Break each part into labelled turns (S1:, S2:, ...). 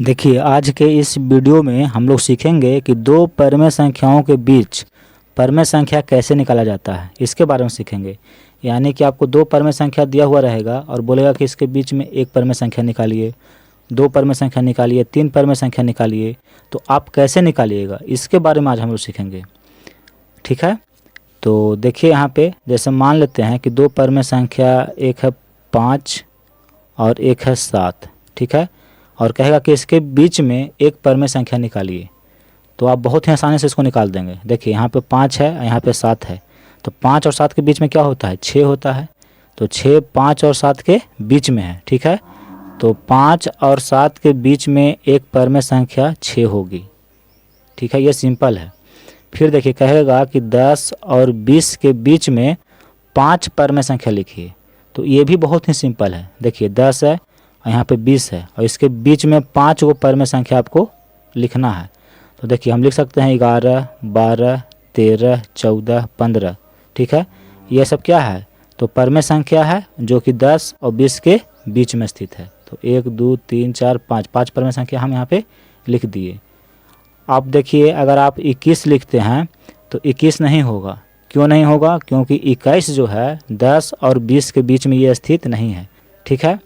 S1: देखिए, आज के इस वीडियो में हम लोग सीखेंगे कि दो परमेय संख्याओं के बीच परमेय संख्या कैसे निकाला जाता है, इसके बारे में सीखेंगे। यानी कि आपको दो परमेय संख्या दिया हुआ रहेगा और बोलेगा कि इसके बीच में एक परमेय संख्या निकालिए, दो परमेय संख्या निकालिए, तीन परमेय संख्या निकालिए। तो आप कैसे निकालिएगा, इसके बारे में आज हम लोग सीखेंगे। ठीक है, तो देखिए यहाँ पे जैसे मान लेते हैं कि दो परमेय संख्या, एक है 5 और एक है 7। ठीक है, और कहेगा कि इसके बीच में एक परमेय संख्या निकालिए। तो आप बहुत ही आसानी से इसको निकाल देंगे। देखिए यहाँ पे 5 है, यहाँ पे 7 है, तो 5 और 7 के बीच में क्या होता है, 6 होता है। तो 6 5 और 7 के बीच में है। ठीक है, तो 5 और 7 के बीच में एक परमेय संख्या 6 होगी। ठीक है, ये सिंपल है। फिर देखिए कहेगा कि 10 और 20 के बीच में 5 परमेय संख्या लिखिए। तो ये भी बहुत ही सिंपल है। देखिए 10 है और यहाँ पे 20 है और इसके बीच में 5 गो परमेय संख्या आपको लिखना है। तो देखिए हम लिख सकते हैं 11, 12, 13, 14, 15। ठीक है, ये सब क्या है, तो परमेय संख्या है जो कि 10 और 20 के बीच में स्थित है। तो 1 2 3 4 5, 5 परमेय संख्या हम यहाँ पे लिख दिए। आप देखिए अगर आप 21 लिखते हैं तो 21 नहीं होगा। क्यों नहीं होगा, क्योंकि 21 जो है 10 और 20 के बीच में ये स्थित नहीं है। ठीक है,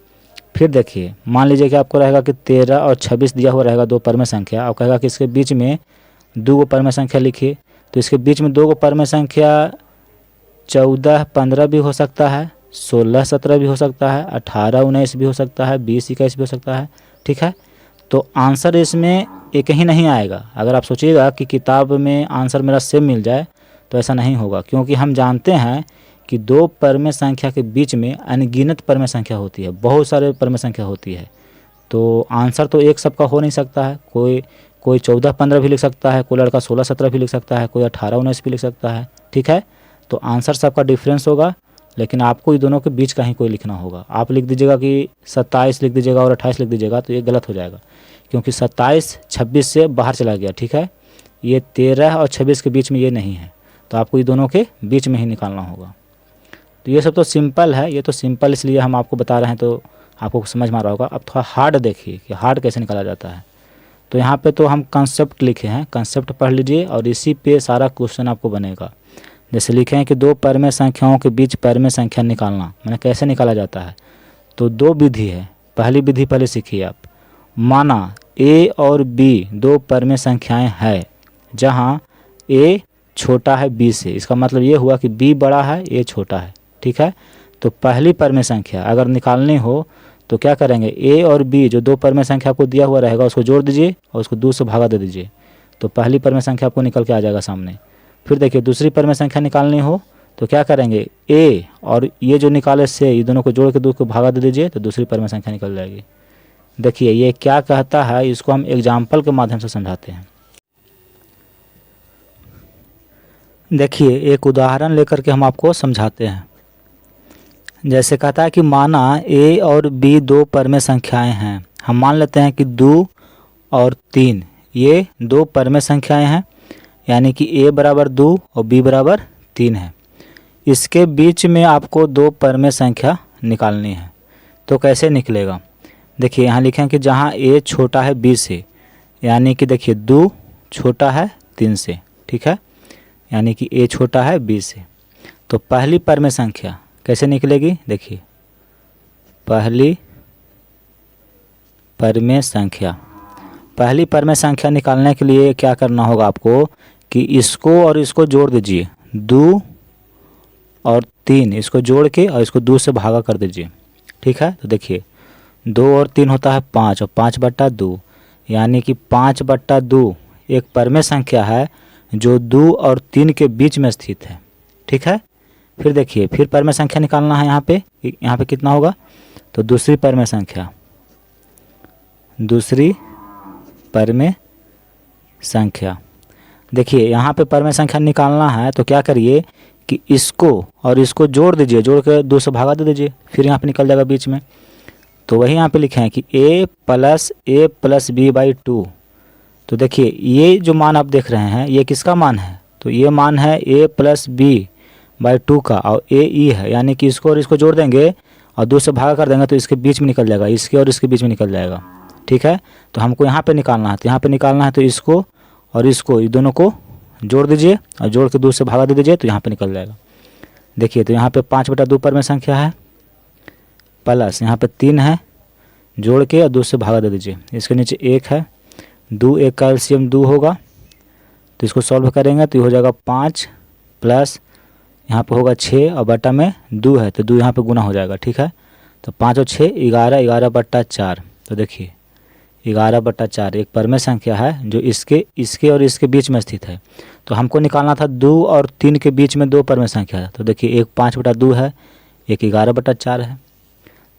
S1: फिर देखिए मान लीजिए कि आपको रहेगा कि 13 और 26 दिया हुआ रहेगा दो परमेय संख्या। आप कहेगा कि इसके बीच में दो गो परमेय संख्या लिखिए। तो इसके बीच में दो गो परमेय संख्या 14 15 भी हो सकता है, 16 17 भी हो सकता है, 18 19 भी हो सकता है, 20 21 भी हो सकता है। ठीक है, तो आंसर इसमें एक ही नहीं आएगा। अगर आप सोचिएगा कि किताब में आंसर मेरा सेम मिल जाए तो ऐसा नहीं होगा, क्योंकि हम जानते हैं कि दो परमेय संख्या के बीच में अनगिनत परमेय संख्या होती है, बहुत सारे परमेय संख्या होती है। तो आंसर तो एक सबका हो नहीं सकता है। कोई 14 15 भी लिख सकता है, कोई लड़का 16 17 भी लिख सकता है, कोई 18 19 भी लिख सकता है। ठीक है, तो आंसर सबका डिफरेंस होगा, लेकिन आपको इन दोनों के बीच का ही कोई लिखना होगा। आप लिख दीजिएगा कि 27 लिख दीजिएगा और 28 लिख दीजिएगा तो ये गलत हो जाएगा, क्योंकि 27 26 से बाहर चला गया। ठीक है, ये 13 और 26 के बीच में ये नहीं है, तो आपको ये दोनों के बीच में ही निकालना होगा। तो ये सब तो सिंपल है, ये तो सिंपल इसलिए हम आपको बता रहे हैं तो आपको समझ में आ रहा होगा। अब थोड़ा हार्ड देखिए कि हार्ड कैसे निकाला जाता है। तो यहाँ पे तो हम कंसेप्ट लिखे हैं, कंसेप्ट पढ़ लीजिए और इसी पे सारा क्वेश्चन आपको बनेगा। जैसे लिखे हैं कि दो परमेय संख्याओं के बीच परमेय संख्या निकालना, मैंने कैसे निकाला जाता है। तो दो विधि है। पहली विधि पहले सीखिए आप। माना a और b दो परमेय संख्याएं हैं जहाँ a छोटा है b से। इसका मतलब ये हुआ कि b बड़ा है, a छोटा है। ठीक है, तो पहली परमेय संख्या अगर निकालनी हो तो क्या करेंगे, a और b जो दो परमेय संख्या आपको दिया हुआ रहेगा उसको जोड़ दीजिए और उसको 2 से भागा दे दीजिए। तो पहली परमेय संख्या आपको निकल के आ जाएगा सामने। फिर देखिए दूसरी परमेय संख्या निकालनी हो तो क्या करेंगे, a और ये जो निकाले से, ये दोनों को जोड़ के 2 को भागा दे दीजिए तो दूसरी परमेय संख्या निकल जाएगी। देखिए ये क्या कहता है, इसको हम एग्जाम्पल के माध्यम से समझाते हैं। देखिए एक उदाहरण लेकर के हम आपको समझाते हैं। जैसे कहता है कि माना a और b दो परमेय संख्याएं हैं। हम मान लेते हैं कि 2 और 3 ये दो परमेय संख्याएं हैं, यानी कि a बराबर 2 और b बराबर 3 है। इसके बीच में आपको दो परमेय संख्या निकालनी है। तो कैसे निकलेगा, देखिए यहाँ लिखे हैं कि जहाँ a छोटा है b से, यानी कि देखिए 2 छोटा है 3 से। ठीक है, यानी कि a छोटा है b से। तो पहली परमेय संख्या कैसे निकलेगी, देखिए पहली परमेय संख्या निकालने के लिए क्या करना होगा आपको कि इसको और इसको जोड़ दीजिए, 2 और 3 इसको जोड़ के और इसको 2 से भागा कर दीजिए। ठीक है, तो देखिए 2 और 3 होता है 5 और 5/2, यानी कि 5/2 एक परमेय संख्या है जो 2 और 3 के बीच में स्थित है। ठीक है, फिर देखिए फिर परमेय संख्या निकालना है। यहाँ पे कितना होगा, तो दूसरी परमेय संख्या। देखिए यहाँ पे परमेय संख्या निकालना है तो क्या करिए कि इसको और इसको जोड़ दीजिए, जोड़ के 2 से भागा दे दीजिए, फिर यहाँ पे निकल जाएगा बीच में। तो वही यहाँ पे लिखे हैं कि a + b/2। तो देखिए ये जो मान आप देख रहे हैं ये किसका मान है, तो ये मान है a + b/2 का, और a e है, यानी कि इसको और इसको जोड़ देंगे और 2 से भागा कर देंगे तो इसके बीच में निकल जाएगा, इसके और इसके बीच में निकल जाएगा। ठीक है। तो हमको यहाँ पे निकालना है, तो यहाँ पे निकालना है तो इसको और इसको, ये दोनों को जोड़ दीजिए और जोड़ के 2 से भागा दे दीजिए तो यहाँ पे निकल जाएगा। देखिए तो यहाँ पे 5/2 परमेय संख्या है, प्लस यहाँ पे 3 है, जोड़ के और 2 से भागा दे दीजिए। इसके नीचे 1 है, 2 1 का एलसीएम 2 होगा, तो इसको सॉल्व करेंगे तो ये हो जाएगा 5 प्लस यहाँ पे होगा 6 और बटा में 2 है तो 2 यहाँ पे गुना हो जाएगा, ठीक है। तो 5 और 6 11, 11/4। तो देखिए 11/4 एक परमेय संख्या है जो इसके और इसके बीच में स्थित है। तो हमको निकालना था 2 और 3 के बीच में 2 परमेय संख्या है। तो देखिए एक 5/2 है, एक 11/4 है।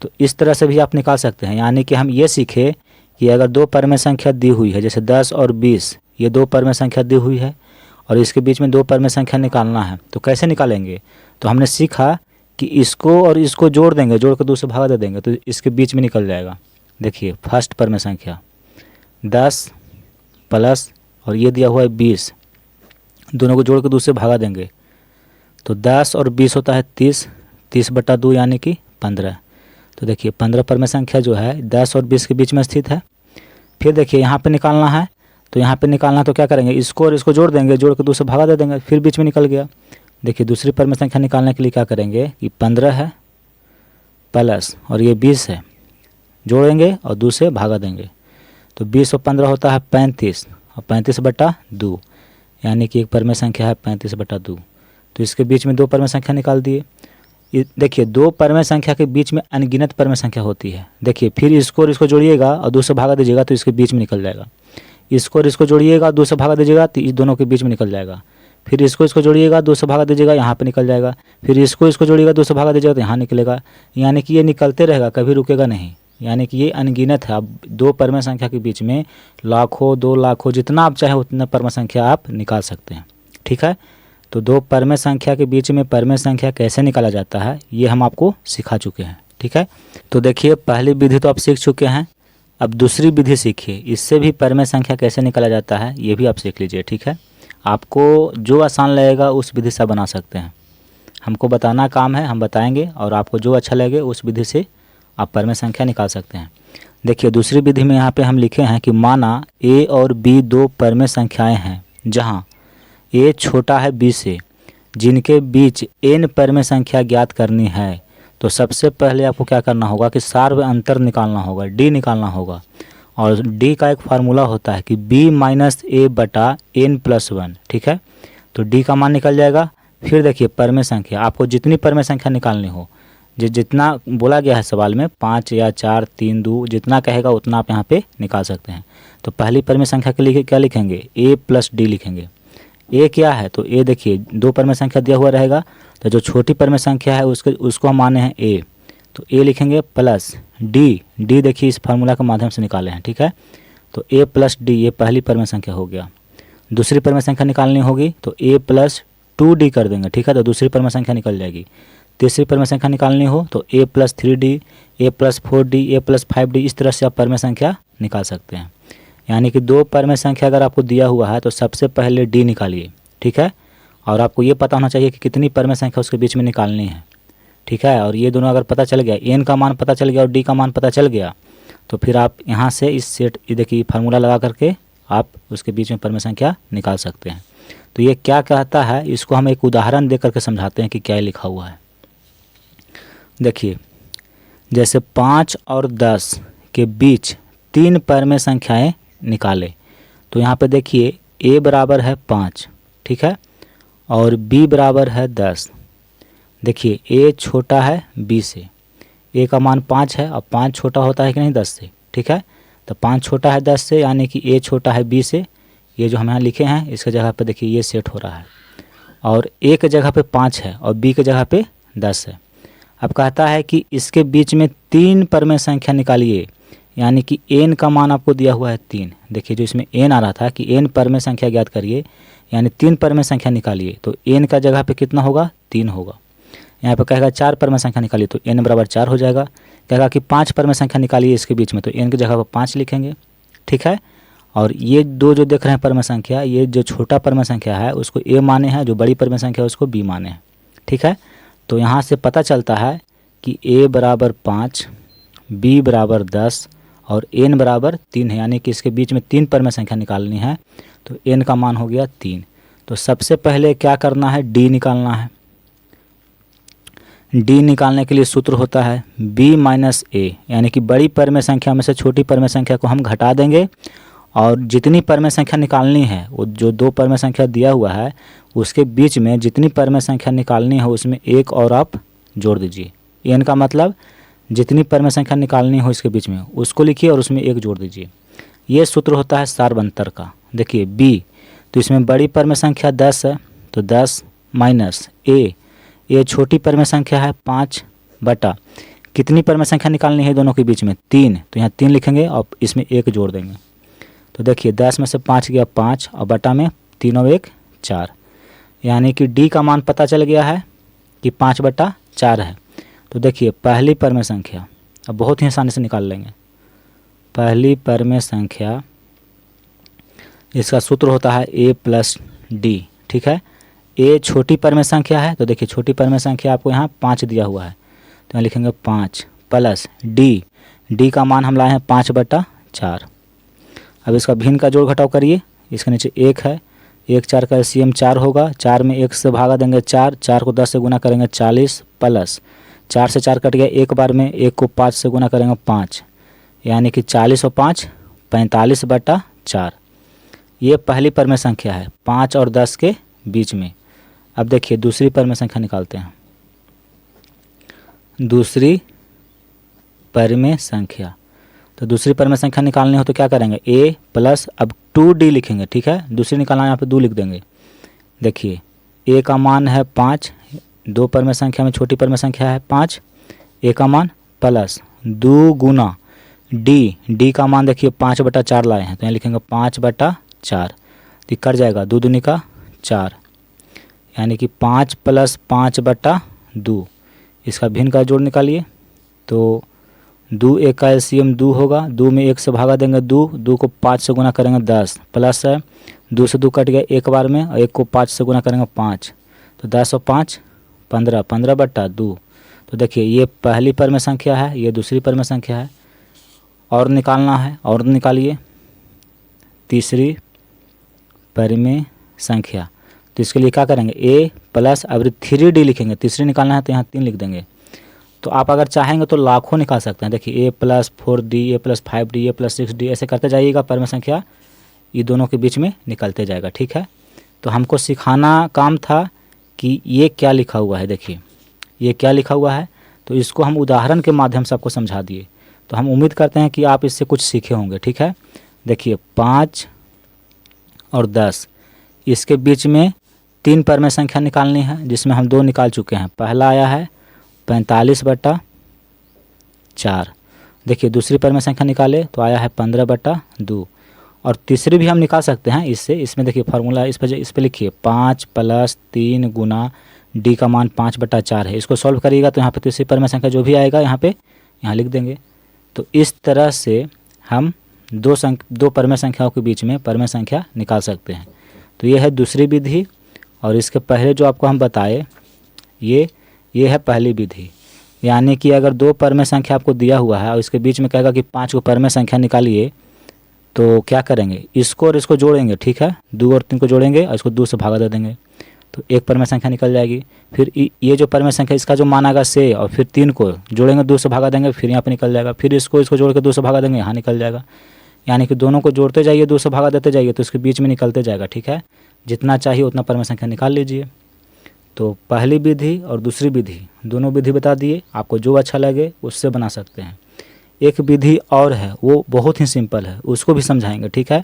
S1: तो इस तरह से भी आप निकाल सकते हैं। यानी कि हम ये सीखे कि अगर 2 परमेय संख्या दी हुई है, जैसे 10 और 20, ये 2 परमेय संख्या दी हुई है और इसके बीच में 2 परमेय संख्या निकालना है, तो कैसे निकालेंगे। तो हमने सीखा कि इसको और इसको जोड़ देंगे, जोड़ के 2 से भागा दे देंगे तो इसके बीच में निकल जाएगा। देखिए फर्स्ट परमेय संख्या 10 प्लस और ये दिया हुआ है 20, दोनों को जोड़ के 2 से भागा देंगे तो 10 और 20 होता है 30, 30/2 यानी कि 15। तो देखिए 15 परमेय संख्या जो है 10 और 20 के बीच में स्थित है। फिर देखिए यहाँ पे निकालना है, तो यहाँ पे निकालना तो क्या करेंगे, इसको और इसको जोड़ देंगे, जोड़ के 2 से भागा दे देंगे, फिर बीच में निकल गया। देखिए दूसरी परमेय संख्या निकालने के लिए क्या करेंगे कि 15 है प्लस और ये 20 है, जोड़ेंगे और 2 से भागा देंगे तो 20 और 15 होता है 35 और 35/2 यानी कि एक परमेय संख्या है 35/2। तो इसके बीच में 2 परमेय संख्या निकाल दिए। देखिए 2 परमेय संख्या के बीच में अनगिनत परमेय संख्या होती है। देखिए फिर इसको और इसको जोड़िएगा और 2 से भागा दीजिएगा तो इसके बीच में निकल जाएगा। इसको और इसको जोड़िएगा 2 से भागा दीजिएगा तो इस दोनों के बीच में निकल जाएगा। फिर इसको जोड़िएगा 2 से भागा दीजिएगा, यहाँ पे निकल जाएगा। फिर इसको जोड़िएगा 2 से भागा दीजिएगा तो यहाँ निकलेगा। यानी कि ये निकलते रहेगा, कभी रुकेगा नहीं। यानी कि ये अनगिनत है। अब 2 परमेय संख्या के बीच में लाखों, 2 लाखों, जितना आप चाहे उतना परमेय संख्या आप निकाल सकते हैं, ठीक है। तो 2 परमेय संख्या के बीच में परमेय संख्या कैसे निकाला जाता है ये हम आपको सिखा चुके हैं, ठीक है। तो देखिए पहली विधि तो आप सीख चुके हैं, अब दूसरी विधि सीखिए। इससे भी परमेय संख्या कैसे निकाला जाता है ये भी आप सीख लीजिए, ठीक है। आपको जो आसान लगेगा उस विधि से बना सकते हैं। हमको बताना काम है, हम बताएंगे और आपको जो अच्छा लगे उस विधि से आप परमेय संख्या निकाल सकते हैं। देखिए दूसरी विधि में यहाँ पे हम लिखे हैं कि माना a और b 2 परमेय संख्याएं हैं जहाँ a छोटा है b से, जिनके बीच n परमेय संख्या ज्ञात करनी है। तो सबसे पहले आपको क्या करना होगा कि सार्व अंतर निकालना होगा, d निकालना होगा। और d का एक फार्मूला होता है कि b - a/n+1, ठीक है। तो d का मान निकल जाएगा। फिर देखिए परमेय संख्या, आपको जितनी परमेय संख्या निकालनी हो, जितना बोला गया है सवाल में 5 या 4 3 2 जितना कहेगा उतना आप यहाँ पे निकाल सकते हैं। तो पहली परमेय संख्या के लिए क्या लिखेंगे, a + d लिखेंगे। a क्या है तो a देखिए 2 परमेय संख्या दिया हुआ रहेगा, तो जो छोटी परमेय संख्या है उसको हम माने हैं a, तो a लिखेंगे प्लस d देखिए इस फार्मूला के माध्यम से निकाले हैं, ठीक है। तो a + d ये पहली परमेय संख्या हो गया। दूसरी परमेय संख्या निकालनी होगी तो a + 2d कर देंगे, ठीक है। तो दूसरी परमेय संख्या निकल जाएगी। तीसरी परमेय संख्या निकालनी हो तो a + 3d, a + 4d, a + 5d, इस तरह से आप परमेय संख्या निकाल सकते हैं। यानी कि 2 परमेय संख्या अगर आपको दिया हुआ है तो सबसे पहले d निकालिए, ठीक है। और आपको ये पता होना चाहिए कि कितनी परमेय संख्या उसके बीच में निकालनी है, ठीक है। और ये दोनों अगर पता चल गया, n का मान पता चल गया और d का मान पता चल गया, तो फिर आप यहाँ से इस सेट देखिए फार्मूला लगा करके आप उसके बीच में परमेय संख्या निकाल सकते हैं। तो ये क्या कहता है इसको हम एक उदाहरण दे करके समझाते हैं कि क्या लिखा हुआ है। देखिए जैसे 5 और 10 के बीच 3 परमेय संख्याएं निकाले, तो यहाँ पे देखिए a बराबर है 5, ठीक है, और b बराबर है 10। देखिए a छोटा है b से, a का मान 5 है और 5 छोटा होता है कि नहीं 10 से, ठीक है। तो 5 छोटा है 10 से यानी कि a छोटा है b से। ये जो हम यहाँ लिखे हैं इसके जगह पे देखिए ये सेट हो रहा है, और a के जगह पे 5 है और b के जगह पे 10 है। अब कहता है कि इसके बीच में 3 परमेय संख्या निकालिए, यानी कि n का मान आपको दिया हुआ है 3। देखिए जो इसमें n आ रहा था कि n परमेय संख्या ज्ञात करिए, यानी 3 परमेय संख्या निकालिए, तो n का जगह पे कितना होगा 3 होगा। यहाँ पे कहेगा 4 परमेय संख्या निकालिए तो n बराबर 4 हो जाएगा। कहेगा कि 5 परमेय संख्या निकालिए इसके बीच में, तो n की जगह पर 5 लिखेंगे, ठीक है। और ये दो जो देख रहे हैं परमेय संख्या, ये जो छोटा परमेय संख्या है उसको a माने हैं, जो बड़ी परमेय संख्या है उसको b माने हैं, ठीक है। तो यहाँ से पता चलता है कि a बराबर 5, b बराबर 10 और n बराबर 3 है, यानी कि इसके बीच में 3 परमेय संख्या निकालनी है, तो n का मान हो गया 3। तो सबसे पहले क्या करना है, d निकालना है। d निकालने के लिए सूत्र होता है b माइनस a, यानी कि बड़ी परमेय संख्या में से छोटी परमेय संख्या को हम घटा देंगे और जितनी परमेय संख्या निकालनी है, वो जो 2 परमेय संख्या दिया हुआ है उसके बीच में जितनी परमेय संख्या निकालनी है उसमें एक और आप जोड़ दीजिए। n का मतलब जितनी परमेय संख्या निकालनी हो इसके बीच में उसको लिखिए और उसमें एक जोड़ दीजिए। ये सूत्र होता है सार्वंतर का। देखिए b, तो इसमें बड़ी परमेय संख्या 10 है, तो 10 माइनस a छोटी परमेय संख्या है 5 बटा कितनी परमेय संख्या निकालनी है दोनों के बीच में 3, तो यहाँ 3 लिखेंगे और इसमें 1 जोड़ देंगे। तो देखिए 10 में से 5 गया 5 और बटा में 3 और 1 4, यानी कि d का मान पता चल गया है कि 5 बटा 4 है। तो देखिए पहली परमेय संख्या अब बहुत ही आसानी से निकाल लेंगे। पहली परमेय संख्या, इसका सूत्र होता है a प्लस डी, ठीक है। a छोटी परमेय संख्या है, तो देखिए छोटी परमेय संख्या आपको यहाँ 5 दिया हुआ है, तो यहाँ लिखेंगे 5 प्लस d का मान हम लाए हैं 5 बटा 4। अब इसका भिन्न का जोड़ घटाव करिए, इसके नीचे 1 है, 1 4 का LCM 4 होगा, 4 में 1 से भागा देंगे 4, 4 को 10 से गुना करेंगे 40 प्लस 4 से 4 कट गया, एक बार में 1 को 5 से गुना करेंगे 5, यानी कि 40 और 5 45 बटा 4। ये पहली परमेय संख्या है 5 और 10 के बीच में। अब देखिए दूसरी परमेय संख्या निकालते हैं। दूसरी परमेय संख्या, तो दूसरी परमेय संख्या निकालनी हो तो क्या करेंगे, a प्लस अब 2d लिखेंगे, ठीक है। दूसरी निकालना है यहाँ पे 2 लिख देंगे। देखिए a का मान है 5, 2 परमेय संख्या में छोटी परमेय संख्या है 5, a का मान प्लस 2 गुना d का मान देखिए 5 बटा 4 लाए हैं, तो यहाँ लिखेंगे 5 बटा 4, तो कट जाएगा 2 दूनी का 4, यानी कि 5 प्लस 5 बटा 2। इसका भिन्न का जोड़ निकालिए, तो 2 1 का LCM 2 होगा, 2 में 1 से भागा देंगे 2 को 5 से गुना करेंगे 10 प्लस है 2 से 2 कट गया एक बार में, और 1 को 5 से गुना करेंगे 5, तो 10 और 5 15, 15 बटा 2। तो देखिए ये पहली परमेय संख्या है, ये दूसरी परमेय संख्या है। और निकालना है, और निकालिए तीसरी परमेय संख्या, तो इसके लिए क्या करेंगे, a प्लस अब 3d लिखेंगे, तीसरी निकालना है तो यहाँ 3 लिख देंगे। तो आप अगर चाहेंगे तो लाखों निकाल सकते हैं। देखिए a plus 4d, a plus 5d, a plus 6d, ऐसे करते जाइएगा, परमेय संख्या ये दोनों के बीच में निकलते जाएगा, ठीक है। तो हमको सिखाना काम था कि ये क्या लिखा हुआ है, देखिए ये क्या लिखा हुआ है, तो इसको हम उदाहरण के माध्यम से आपको समझा दिए। तो हम उम्मीद करते हैं कि आप इससे कुछ सीखे होंगे, ठीक है। देखिए 5 और 10, इसके बीच में 3 परमेय संख्या निकालनी है, जिसमें हम 2 निकाल चुके हैं। पहला आया है 45 बटा 4। देखिए दूसरी परमेय संख्या निकाले तो आया है 15 बटा 2, और तीसरी भी हम निकाल सकते हैं इससे। इसमें देखिए फार्मूला इस पर लिखिए 5 प्लस 3 गुना d का मान 5 बटा 4 है। इसको सॉल्व करिएगा तो यहाँ पे तीसरी परमेय संख्या जो भी आएगा यहाँ लिख देंगे। तो इस तरह से हम दो परमेय संख्याओं के बीच में परमेय संख्या निकाल सकते हैं। तो ये है दूसरी विधि, और इसके पहले जो आपको हम बताए ये है पहली विधि। यानी कि अगर 2 परमेय संख्या आपको दिया हुआ है और इसके बीच में कहेगा कि 5 को परमेय संख्या निकालिए, तो क्या करेंगे, इसको और इसको जोड़ेंगे, ठीक है। 2 और 3 को जोड़ेंगे और इसको 2 से भागा दे देंगे, तो एक परमेय संख्या निकल जाएगी। फिर ये जो परमेय संख्या इसका जो मान आएगा से, और फिर 3 को जोड़ेंगे 2 से भागा देंगे, फिर यहाँ पे निकल जाएगा। फिर इसको जोड़ के 2 से भागा देंगे, यहाँ निकल जाएगा। यानी कि दोनों को जोड़ते जाइए, 2 से भागा देते जाइए, तो इसके बीच में निकलते जाएगा, ठीक है। जितना चाहिए उतना परमेय संख्या निकाल लीजिए। तो पहली विधि और दूसरी विधि दोनों विधि बता दिए, आपको जो अच्छा लगे उससे बना सकते हैं। एक विधि और है, वो बहुत ही सिंपल है, उसको भी समझाएंगे, ठीक है।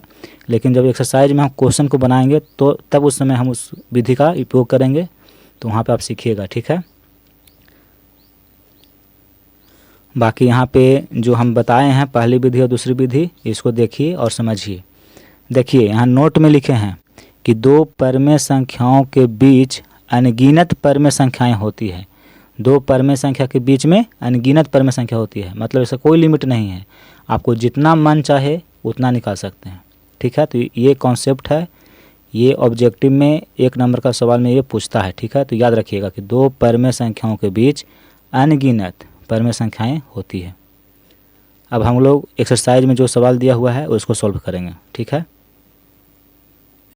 S1: लेकिन जब एक्सरसाइज में हम क्वेश्चन को बनाएंगे तो तब उस समय हम उस विधि का उपयोग करेंगे, तो वहाँ पे आप सीखिएगा, ठीक है। बाकी यहाँ पे जो हम बताए हैं पहली विधि और दूसरी विधि, इसको देखिए और समझिए। देखिए यहाँ नोट में लिखे हैं कि 2 परमेय संख्याओं के बीच अनगिनत परमेय संख्याएं होती है। 2 परमेय संख्या के बीच में अनगिनत परमेय संख्या होती है, मतलब इसका कोई लिमिट नहीं है, आपको जितना मन चाहे उतना निकाल सकते हैं, ठीक है। तो ये कॉन्सेप्ट है, ये ऑब्जेक्टिव में 1 नंबर का सवाल में ये पूछता है, ठीक है। तो याद रखिएगा कि 2 परमेय संख्याओं के बीच अनगिनत परमेय संख्याएं होती है। अब हम लोग एक्सरसाइज में जो सवाल दिया हुआ है उसको सॉल्व करेंगे। ठीक है।